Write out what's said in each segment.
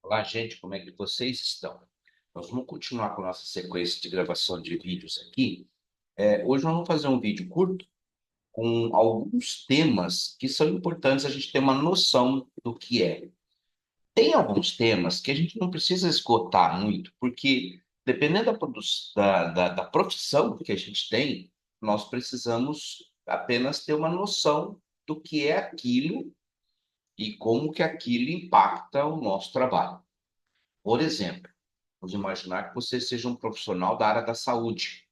Olá, gente, como é que vocês estão? Nós vamos continuar com a nossa sequência de gravação de vídeos aqui. Hoje nós vamos fazer um vídeo curto com alguns temas que são importantes a gente ter uma noção do que é. Tem alguns temas que a gente não precisa esgotar muito, porque dependendo da profissão que a gente tem, nós precisamos apenas ter uma noção do que é aquilo e como que aquilo impacta o nosso trabalho. Por exemplo, vamos imaginar que você seja um profissional da área da saúde.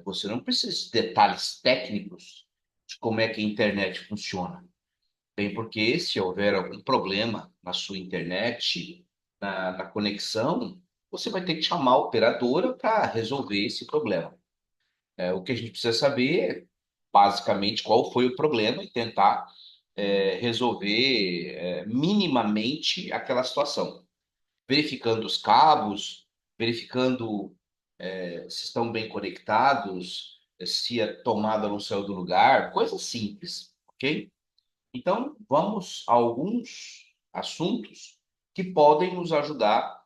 Você não precisa de detalhes técnicos de como é que a internet funciona. Bem, porque se houver algum problema na sua internet, na conexão, você vai ter que chamar a operadora para resolver esse problema. O que a gente precisa saber é, basicamente, qual foi o problema e tentar resolver minimamente aquela situação, verificando os cabos, verificando se estão bem conectados, se a tomada não saiu do lugar, coisas simples, ok? Então, vamos a alguns assuntos que podem nos ajudar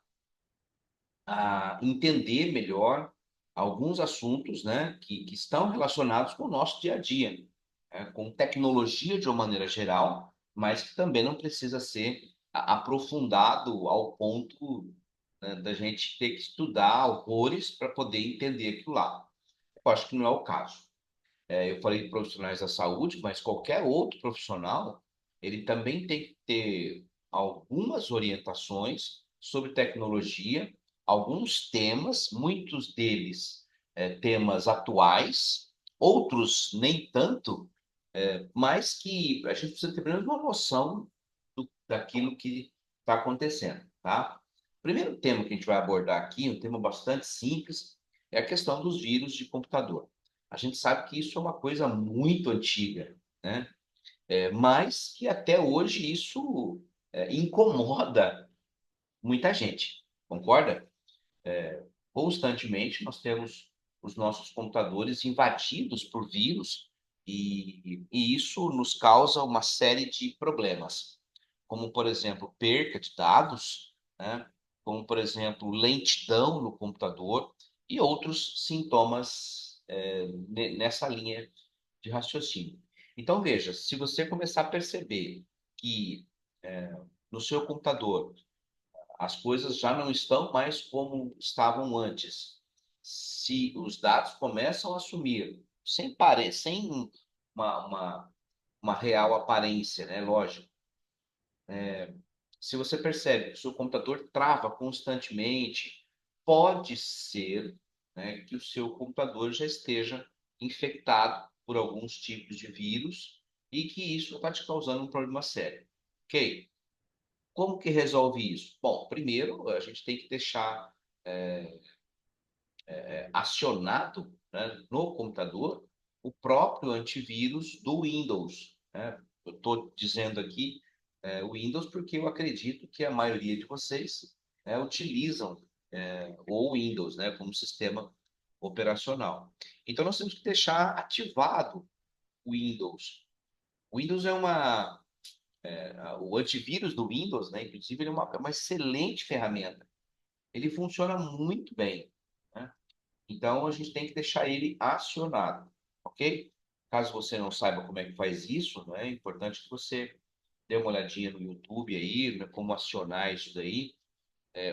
a entender melhor alguns assuntos, né, que estão relacionados com o nosso dia a dia, né, com tecnologia de uma maneira geral, mas que também não precisa ser aprofundado ao ponto, né, da gente ter que estudar horrores para poder entender aquilo lá. Eu acho que não é o caso. Eu falei de profissionais da saúde, mas qualquer outro profissional, ele também tem que ter algumas orientações sobre tecnologia, alguns temas, muitos deles temas atuais, outros nem tanto, mas que a gente precisa ter pelo menos uma noção daquilo que está acontecendo, tá? O primeiro tema que a gente vai abordar aqui, um tema bastante simples, é a questão dos vírus de computador. A gente sabe que isso é uma coisa muito antiga, né? Mas que até hoje isso incomoda muita gente, concorda? Constantemente nós temos os nossos computadores invadidos por vírus e isso nos causa uma série de problemas, como, por exemplo, perca de dados, né? Como, por exemplo, lentidão no computador e outros sintomas nessa linha de raciocínio. Então, veja, se você começar a perceber que no seu computador as coisas já não estão mais como estavam antes. Se os dados começam a sumir sem uma, uma, uma real aparência, né? Lógico. Se você percebe que o seu computador trava constantemente, pode ser, né, que o seu computador já esteja infectado por alguns tipos de vírus e que isso está te causando um problema sério. Ok? Como que resolve isso? Bom, primeiro a gente tem que deixar acionado, né, no computador o próprio antivírus do Windows, né? Eu estou dizendo aqui o Windows porque eu acredito que a maioria de vocês utilizam o Windows, né, como sistema operacional. Então nós temos que deixar ativado o Windows. O Windows o antivírus do Windows, né, inclusive, ele é uma excelente ferramenta. Ele funciona muito bem, né? Então, a gente tem que deixar ele acionado, ok? Caso você não saiba como é que faz isso, né, é importante que você dê uma olhadinha no YouTube aí, né, como acionar isso daí,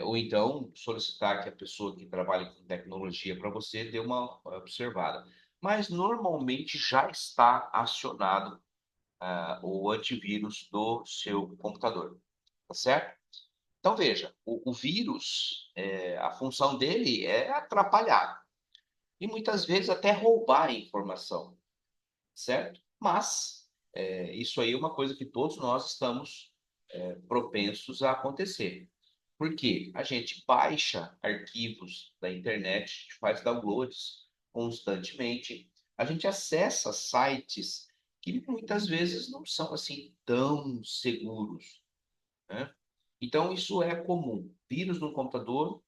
ou então solicitar que a pessoa que trabalha com tecnologia para você dê uma observada. Mas normalmente já está acionado o antivírus do seu computador, tá certo? Então veja, o vírus, a função dele é atrapalhar e muitas vezes até roubar a informação, certo? Mas isso aí é uma coisa que todos nós estamos propensos a acontecer. Porque a gente baixa arquivos da internet, a gente faz downloads constantemente, a gente acessa sites que muitas vezes não são assim tão seguros, né? Então isso é comum. Vírus no computador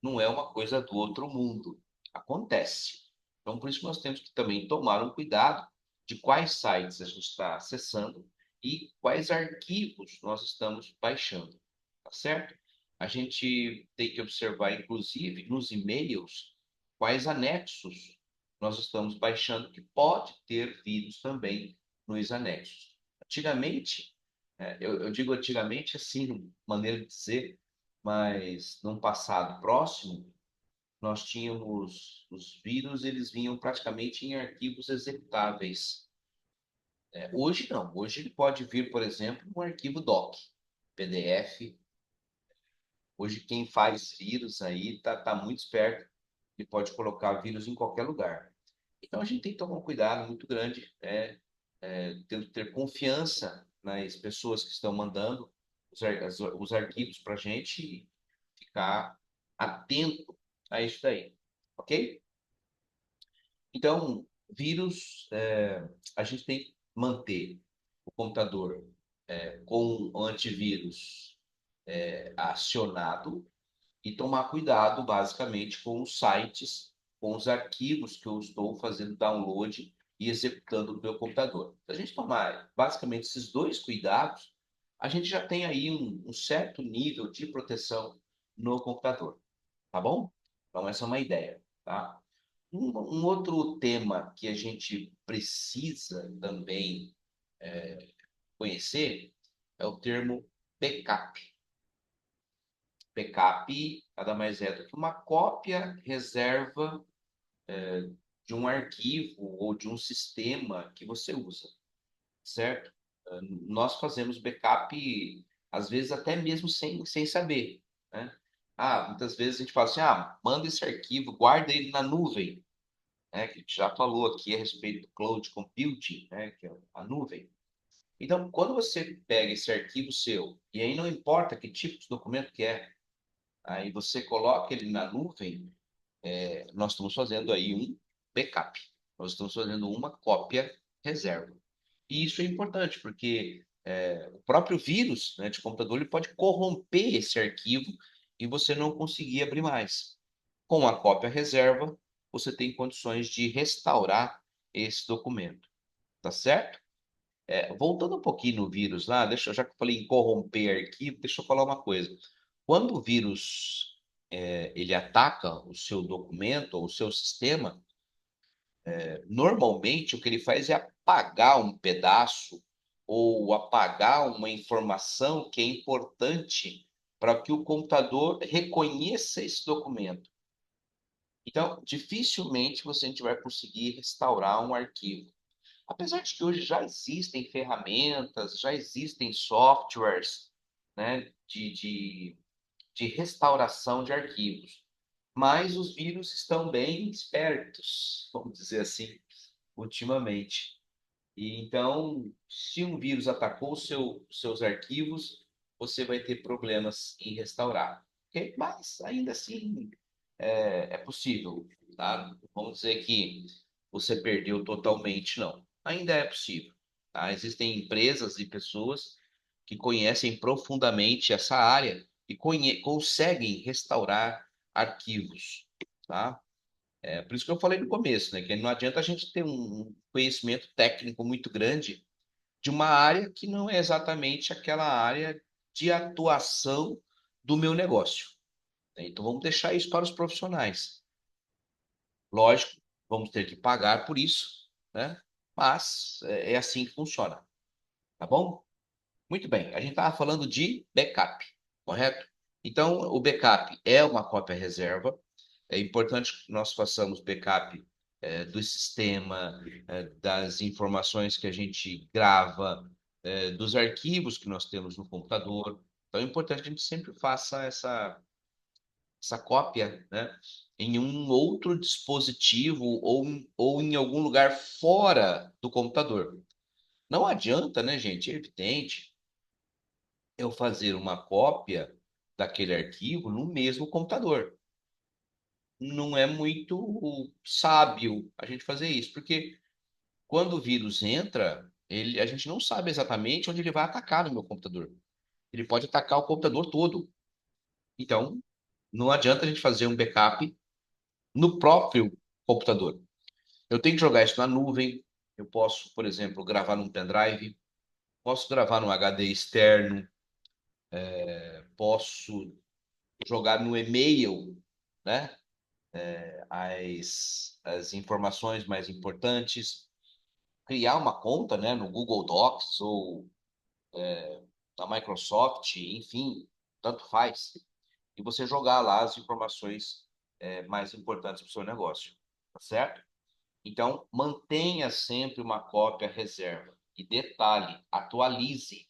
não é uma coisa do outro mundo. Acontece. Então, por isso nós temos que também tomar um cuidado de quais sites a gente está acessando e quais arquivos nós estamos baixando, tá certo? a gente tem que observar, inclusive, nos e-mails, quais anexos nós estamos baixando, que pode ter vírus também nos anexos. Antigamente, eu digo antigamente assim, maneira de dizer, mas num passado próximo, nós tínhamos os vírus, eles vinham praticamente em arquivos executáveis. Hoje não, hoje ele pode vir, por exemplo, um arquivo doc, PDF. Hoje quem faz vírus aí tá muito esperto e pode colocar vírus em qualquer lugar. Então a gente tem que tomar um cuidado muito grande, tendo que ter confiança nas pessoas que estão mandando os arquivos para a gente e ficar atento a isso daí, ok? Então, vírus, a gente tem que manter o computador com o antivírus acionado e tomar cuidado, basicamente, com os sites, com os arquivos que eu estou fazendo download e executando no meu computador. Se a gente tomar, basicamente, esses dois cuidados, a gente já tem aí um certo nível de proteção no computador, tá bom? Então, essa é uma ideia, tá? Um outro tema que a gente precisa também conhecer é o termo backup. Backup nada mais é do que uma cópia reserva de um arquivo ou de um sistema que você usa, certo? Nós fazemos backup, às vezes até mesmo sem saber, né? Muitas vezes a gente fala assim, manda esse arquivo, guarda ele na nuvem, né? Que a gente já falou aqui a respeito do cloud computing, né? Que é a nuvem. Então, quando você pega esse arquivo seu, e aí não importa que tipo de documento que é, aí você coloca ele na nuvem, nós estamos fazendo aí um backup. Nós estamos fazendo uma cópia reserva. E isso é importante, porque o próprio vírus, né, de computador ele pode corromper esse arquivo e você não conseguir abrir mais. Com a cópia reserva, você tem condições de restaurar esse documento. Tá certo? Voltando um pouquinho no vírus lá, já que eu falei em corromper arquivo, deixa eu falar uma coisa. Quando o vírus ele ataca o seu documento ou o seu sistema, normalmente o que ele faz é apagar um pedaço ou apagar uma informação que é importante para que o computador reconheça esse documento. Então, dificilmente a gente vai conseguir restaurar um arquivo. Apesar de que hoje já existem ferramentas, já existem softwares, né, de restauração de arquivos, mas os vírus estão bem espertos, vamos dizer assim, ultimamente. E então, se um vírus atacou seus arquivos, você vai ter problemas em restaurar. Ok? Mas ainda assim é possível, tá? Vamos dizer que você perdeu totalmente, não. Ainda é possível, tá? Existem empresas e pessoas que conhecem profundamente essa área e conseguem restaurar arquivos, tá? Por isso que eu falei no começo, né? Que não adianta a gente ter um conhecimento técnico muito grande de uma área que não é exatamente aquela área de atuação do meu negócio, né? Então vamos deixar isso para os profissionais. Lógico, vamos ter que pagar por isso, né? Mas é assim que funciona, tá bom? Muito bem, a gente estava falando de backup, correto? Então, o backup é uma cópia reserva. É importante que nós façamos backup do sistema, das informações que a gente grava, dos arquivos que nós temos no computador. Então, é importante que a gente sempre faça essa cópia, né, em um outro dispositivo ou em algum lugar fora do computador. Não adianta, né, gente? É evidente eu fazer uma cópia daquele arquivo no mesmo computador. Não é muito sábio a gente fazer isso, porque quando o vírus entra, a gente não sabe exatamente onde ele vai atacar no meu computador. Ele pode atacar o computador todo. Então, não adianta a gente fazer um backup no próprio computador. Eu tenho que jogar isso na nuvem. Eu posso, por exemplo, gravar num pendrive, posso gravar num HD externo, posso. jogar no e-mail, né? As informações mais importantes, criar uma conta, né, no Google Docs ou na Microsoft, enfim, tanto faz, e você jogar lá as informações mais importantes para o seu negócio, tá certo? Então, mantenha sempre uma cópia reserva. E detalhe, atualize,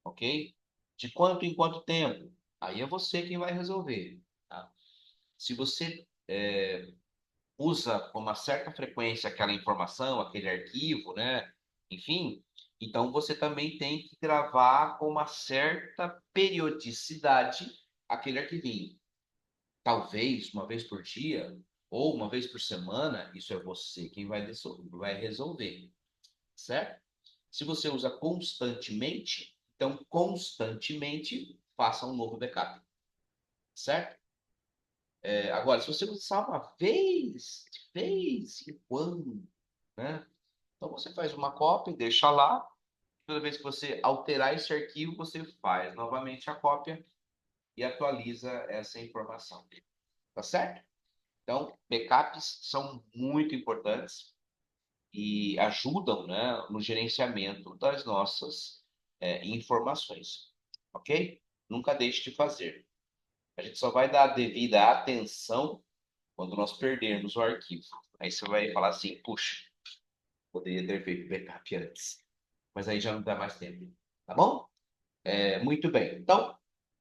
ok? De quanto em quanto tempo? Aí é você quem vai resolver, tá? Se você usa com uma certa frequência aquela informação, aquele arquivo, né? Enfim, então você também tem que gravar com uma certa periodicidade aquele arquivinho. Talvez uma vez por dia ou uma vez por semana, isso é você quem vai resolver, certo? Se você usa constantemente, então constantemente faça um novo backup, certo? Agora, se você usar uma vez, de vez em quando, né? Então você faz uma cópia e deixa lá. Toda vez que você alterar esse arquivo, você faz novamente a cópia e atualiza essa informação. Tá certo? Então, backups são muito importantes e ajudam, né, no gerenciamento das nossas informações. Ok? Nunca deixe de fazer. A gente só vai dar a devida atenção quando nós perdermos o arquivo. Aí você vai falar assim, puxa, poderia ter feito backup antes. Mas aí já não dá mais tempo. Tá bom? Muito bem. Então,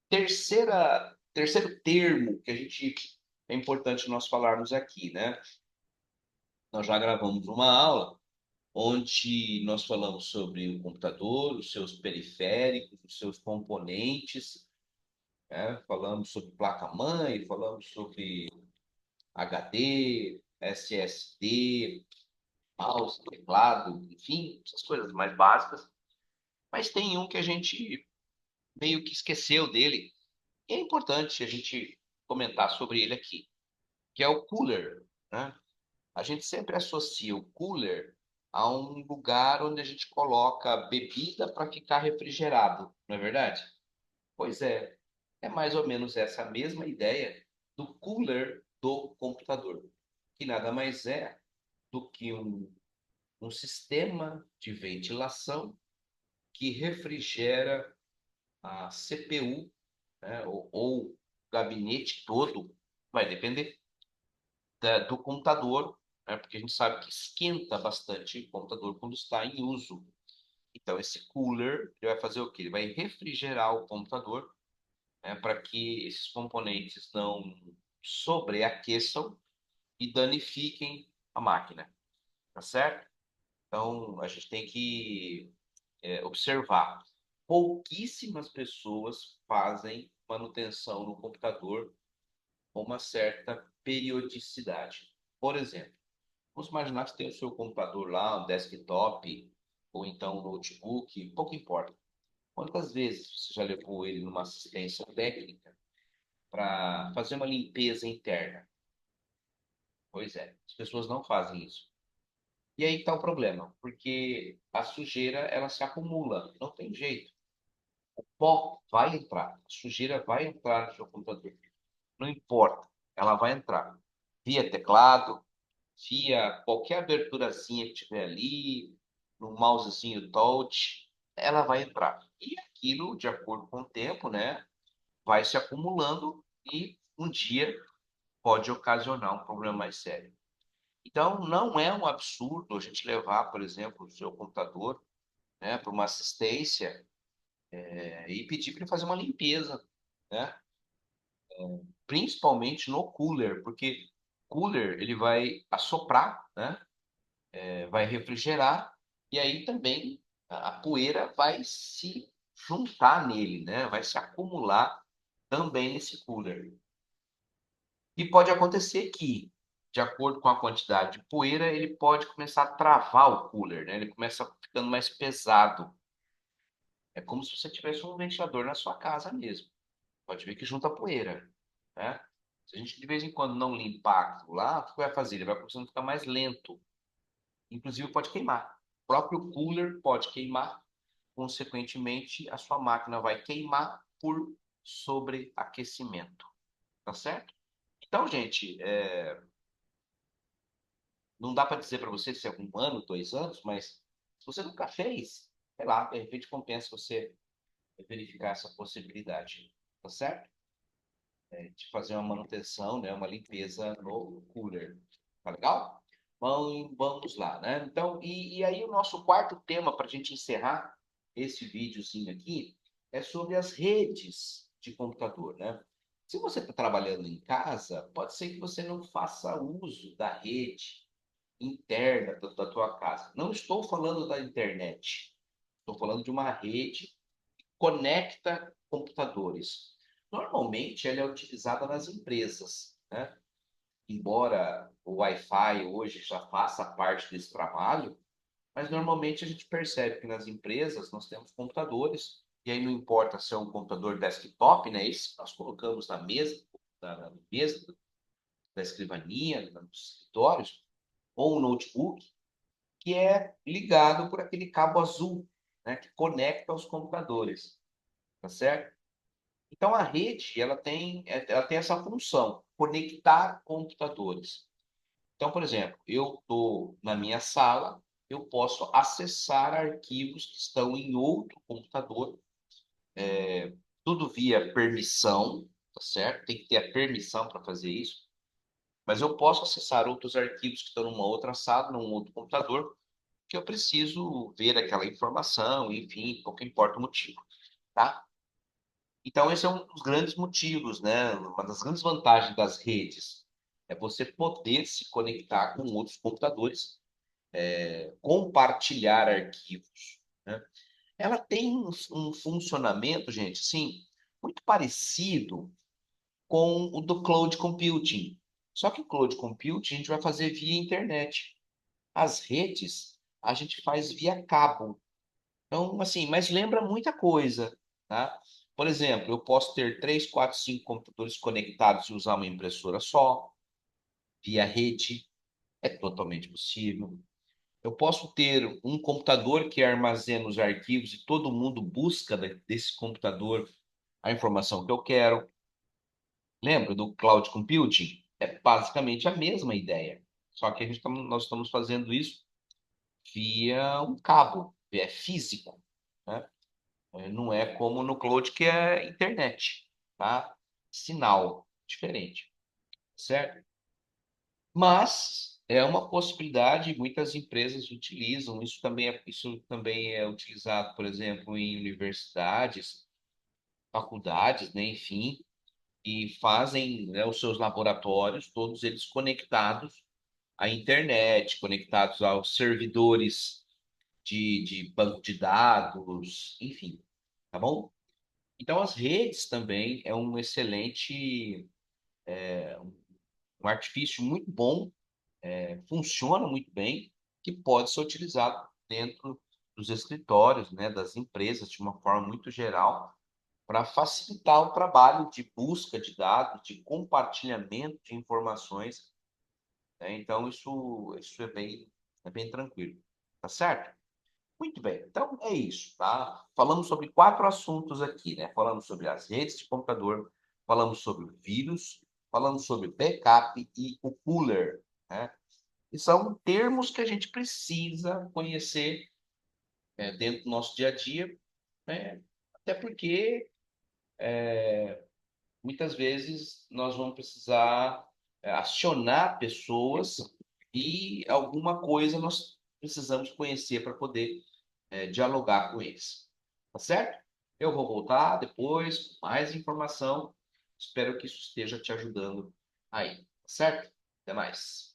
terceiro termo que a gente é importante nós falarmos aqui, né? Nós já gravamos uma aula onde nós falamos sobre o computador, os seus periféricos, os seus componentes, né? Falamos sobre placa-mãe, falamos sobre HD, SSD, mouse, teclado, enfim, essas coisas mais básicas. Mas tem um que a gente meio que esqueceu dele, e é importante a gente comentar sobre ele aqui, que é o cooler, né? A gente sempre associa o cooler a um lugar onde a gente coloca bebida para ficar refrigerado, não é verdade? Pois é mais ou menos essa mesma ideia do cooler do computador, que nada mais é do que um sistema de ventilação que refrigera a CPU, né, ou o gabinete todo, vai depender do computador, né, porque a gente sabe que esquenta bastante o computador quando está em uso. Então, esse cooler ele vai fazer o quê? Ele vai refrigerar o computador, né, para que esses componentes não sobreaqueçam e danifiquem a máquina, tá certo? Então, a gente tem que observar. Pouquíssimas pessoas fazem manutenção no computador com uma certa periodicidade. Por exemplo, vamos imaginar que você tem o seu computador lá, um desktop, ou então um notebook, pouco importa. Quantas vezes você já levou ele numa assistência técnica para fazer uma limpeza interna? Pois é, as pessoas não fazem isso. E aí está o problema, porque a sujeira ela se acumula, não tem jeito. O pó vai entrar, a sujeira vai entrar no seu computador. Não importa, ela vai entrar. Via teclado, via qualquer aberturazinha que tiver ali, no mousezinho touch, ela vai entrar. E aquilo, de acordo com o tempo, né, vai se acumulando e um dia pode ocasionar um problema mais sério. Então, não é um absurdo a gente levar, por exemplo, o seu computador, né, para uma assistência e pedir para ele fazer uma limpeza, né? Principalmente no cooler, porque cooler ele vai assoprar, né? Vai refrigerar e aí também a poeira vai se juntar nele, né? Vai se acumular também nesse cooler. E pode acontecer que, de acordo com a quantidade de poeira, ele pode começar a travar o cooler, né? Ele começa ficando mais pesado. É como se você tivesse um ventilador na sua casa mesmo. Pode ver que junta poeira, né? Se a gente de vez em quando não limpar aquilo lá, o que vai fazer? Ele vai começando a ficar mais lento. Inclusive pode queimar. O próprio cooler pode queimar. Consequentemente, a sua máquina vai queimar por sobre aquecimento, tá certo? Então, gente, não dá para dizer para você se é 1 ano, 2 anos, mas se você nunca fez, sei lá, de repente compensa você verificar essa possibilidade, tá certo? De fazer uma manutenção, né, uma limpeza no cooler. Tá legal? Vamos lá, né? Então, e aí o nosso quarto tema para a gente encerrar esse videozinho aqui é sobre as redes de computador, né? Se você está trabalhando em casa, pode ser que você não faça uso da rede interna da tua casa. Não estou falando da internet. Estou falando de uma rede que conecta computadores. Normalmente, ela é utilizada nas empresas, né? Embora o Wi-Fi hoje já faça parte desse trabalho, mas normalmente a gente percebe que nas empresas nós temos computadores, e aí não importa se é um computador desktop, né? Esse que nós colocamos na mesa, na mesa da escrivaninha, nos escritórios, ou um notebook, que é ligado por aquele cabo azul, né? Que conecta aos computadores, tá certo? Então a rede, ela tem essa função, conectar computadores. Então, por exemplo, eu estou na minha sala, eu posso acessar arquivos que estão em outro computador, tudo via permissão, tá certo? Tem que ter a permissão para fazer isso. Mas eu posso acessar outros arquivos que estão numa outra sala, num outro computador, que eu preciso ver aquela informação, enfim, pouco importa o motivo, tá? Então, esse é um dos grandes motivos, né? Uma das grandes vantagens das redes é você poder se conectar com outros computadores, compartilhar arquivos, né? Ela tem um funcionamento, gente, sim, muito parecido com o do cloud computing. Só que o cloud computing a gente vai fazer via internet. As redes a gente faz via cabo. Então, assim, mas lembra muita coisa, tá? Por exemplo, eu posso ter 3, 4, 5 computadores conectados e usar uma impressora só, via rede, é totalmente possível. Eu posso ter um computador que armazena os arquivos e todo mundo busca desse computador a informação que eu quero. Lembra do cloud computing? É basicamente a mesma ideia. Só que nós estamos fazendo isso via um cabo, é físico, né? Não é como no cloud que é internet, tá? Sinal diferente, certo? Mas é uma possibilidade, muitas empresas utilizam. Isso também é utilizado, por exemplo, em universidades, faculdades, né, enfim, e fazem, né, os seus laboratórios, todos eles conectados à internet, conectados aos servidores de banco de dados, enfim, tá bom? Então, as redes também é um excelente, um artifício muito bom, funciona muito bem, que pode ser utilizado dentro dos escritórios, né, das empresas, de uma forma muito geral, para facilitar o trabalho de busca de dados, de compartilhamento de informações, né? Então, isso é bem tranquilo, tá certo? Muito bem, então é isso, tá? Falamos sobre 4 assuntos aqui, né? Falamos sobre as redes de computador, falamos sobre o vírus, falamos sobre backup e o cooler, né? E são termos que a gente precisa conhecer, dentro do nosso dia a dia, né? Até porque muitas vezes nós vamos precisar acionar pessoas e alguma coisa nós precisamos conhecer para poder dialogar com eles. Tá certo? Eu vou voltar depois com mais informação. Espero que isso esteja te ajudando aí. Tá certo? Até mais.